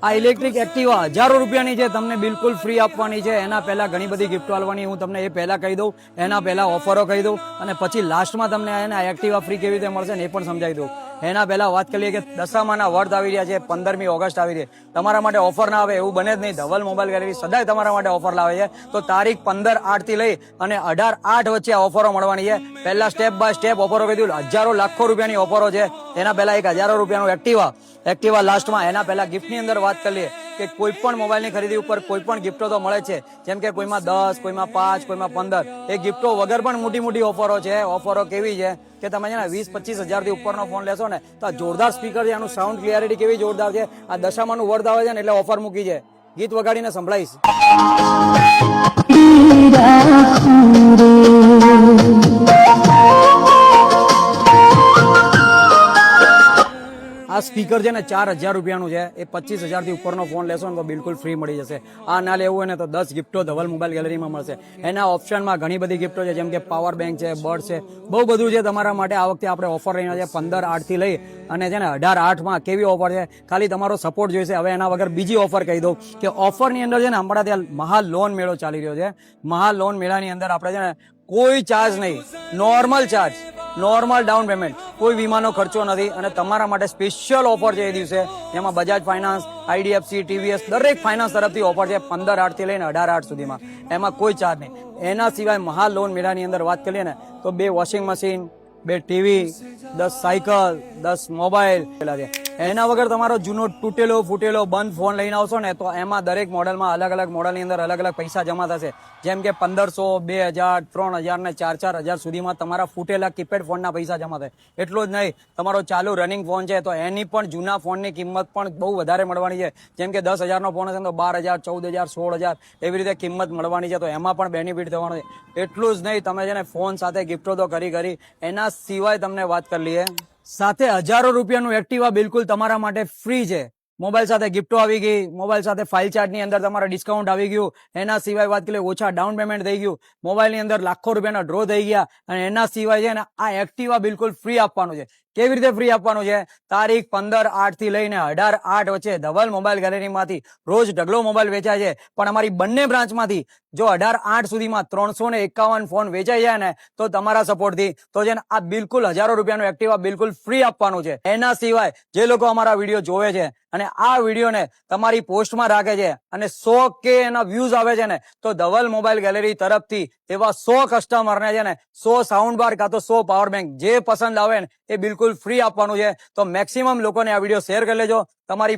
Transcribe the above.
આ electric Activa હજારો રૂપિયાની છે, તમને બિલકુલ ફ્રી આપવાની છે. એના પહેલા ઘણી બધી ગિફ્ટો આપવાની, હું તમને એ પહેલા કહી દઉં, એના પહેલા ઓફરો કહી દઉં અને પછી લાસ્ટમાં તમને એના એક્ટિવા ફ્રી કેવી રીતે મળશે ને એ પણ સમજાવી દઉં. એના પહેલા વાત કરીએ કે દશામાના વર્ત આવી રહ્યા છે, 15મી ઓગસ્ટ આવી રહી છે. તમારા માટે ઓફર ના આવે એવું બને જ નહીં. ધવલ મોબાઈલ ગેલેરી સદાય તમારા માટે ઓફર લાવે છે. તો તારીખ 15/8 થી લઈ અને 18/8 વચ્ચે આ ઓફરો મળવાની છે. પહેલા સ્ટેપ બાય સ્ટેપ ઓફરો કહી દઉં. હજારો લાખો રૂપિયાની ઓફરો છે. એના પહેલા 1000 રૂપિયાનું એક્ટિવા લાસ્ટમાં. એના પહેલા ગિફ્ટની અંદર વાત કરીએ કે કોઈ પણ મોબાઈલની ખરીદી ઉપર કોઈ પણ ગિફ્ટો તો મળે છે, જેમ કે કોઈમાં 10, કોઈમાં 5, કોઈમાં 15. એ ગિફ્ટો વગર પણ મોટી મોટી ઓફરો છે. ઓફરો કેવી છે કે તમે છે ને 20-25 હજારથી ઉપરનો ફોન લેશો ને તો આ જોરદાર સ્પીકર છે, આનું સાઉન્ડ ક્લિયરિટી કેવી જોરદાર છે. આ દશામાનું વર્ત આવે છે ને એટલે ઓફર મૂકી છે. ગીત વગાડીને સંભળાઈશ. આ સ્પીકર છે ને 4000 રૂપિયાનું છે. એ 25 હજારથી ઉપરનો ફોન લેશો ને તો બિલકુલ ફ્રી મળી જશે. આ ના લેવું હોય ને તો 10 ગિફ્ટો ધવલ મોબાઈલ ગેલેરીમાં મળશે. એના ઓપ્શનમાં ઘણી બધી ગિફ્ટો છે, જેમ કે પાવર બેંક છે, બર્ડ છે, બહુ બધું છે તમારા માટે. આ વખતે આપણે ઓફર રહીને છે 15/8 થી લઈ અને છે ને 18/8 કેવી ઓફર છે, ખાલી તમારો સપોર્ટ જોઈશે. હવે એના વગર બીજી ઓફર કહી દઉં કે ઓફરની અંદર છે ને હમણાં ત્યાં મહાલોન મેળો ચાલી રહ્યો છે. મહાલોન મેળાની અંદર આપણે છે ને કોઈ ચાર્જ નહીં, નોર્મલ ડાઉન પેમેન્ટ, કોઈ વીમાનો ખર્ચો નથી અને તમારા માટે સ્પેશિયલ ઓફર છે એ દિવસે. જેમાં બજાજ ફાઇનાન્સ, આઈડીએફસી, ટીવીએસ દરેક ફાઇનાન્સ તરફથી ઓફર છે 15/8 થી લઈને 18/8 સુધીમાં. એમાં કોઈ ચાર્જ નહીં. એના સિવાય મહાલોન મેળાની અંદર વાત કરીએ ને તો 2 washing machine, 2 TV, 10 cycle, 10 mobile છે. એના વગર તમારો જૂનો તૂટેલો ફૂટેલો બંધ ફોન લઈને આવશો ને તો એમાં દરેક મોડલમાં અલગ અલગ મોડલની અંદર અલગ અલગ પૈસા જમા થશે. જેમ કે 1500, 2000, 3000 ને 4-4000 સુધીમાં તમારા ફૂટેલા કીપેડ ફોનના પૈસા જમા થાય. એટલું જ નહીં, તમારો ચાલુ રનિંગ ફોન છે તો એની પણ જૂના ફોનની કિંમત પણ બહુ વધારે મળવાની છે. જેમ કે 10,000નો ફોન હશે તો 12,000, 14,000, 16,000 એવી રીતે કિંમત મળવાની છે. તો એમાં પણ બેનિફિટ થવાનો છે. એટલું જ નહીં, તમે છે ને ફોન સાથે ગિફ્ટો તો કરી. એના સિવાય તમને વાત કરી લઈએ, સાથે હજારો રૂપિયાનું એક્ટિવા બિલકુલ તમારા માટે ફ્રી છે. મોબાઈલ સાથે ગિફ્ટો આવી ગઈ, મોબાઈલ સાથે ફાઇલ ચાર્ટની અંદર તમારા ડિસ્કાઉન્ટ આવી ગયું. એના સિવાય વાત કરીએ ઓછા ડાઉન પેમેન્ટ થઈ ગયું, મોબાઈલની અંદર લાખો રૂપિયાના ડ્રો થઈ ગયા. અને એના સિવાય છે ને આ એક્ટિવા બિલકુલ ફ્રી આપવાનું છે. કેવી રીતે ફ્રી આપવાનું છે? તારીખ 15/8 થી લઈને 18/8 વચ્ચે ધવલ મોબાઈલ ગેલેરીમાંથી રોજ ઢગલો મોબાઈલ વેચાય છે, પણ અમારી બંને બ્રાન્ચમાંથી જો 18/8 સુધીમાં 351 ફોન વેચાઈ જાય ને તો તમારા સપોર્ટથી તો છે ને આ બિલકુલ હજારો રૂપિયાનું એક્ટિવા બિલકુલ ફ્રી આપવાનું છે. એના સિવાય જે લોકો અમારા વિડીયો જોવે છે અને આ વિડીયોને તમારી પોસ્ટમાં રાખે છે અને 100K એના વ્યૂઝ આવે છે ને તો ધવલ મોબાઈલ ગેલેરી તરફથી એવા 100 કસ્ટમરને છે ને 100 સાઉન્ડ બાર કાં તો 100 પાવર બેંક જે પસંદ આવે ને એ બિલકુલ ફ્રી આપવાનું છે. તો મેક્સિમમ લોકોને આ વિડીયો શેર કરી લેજો. તમારી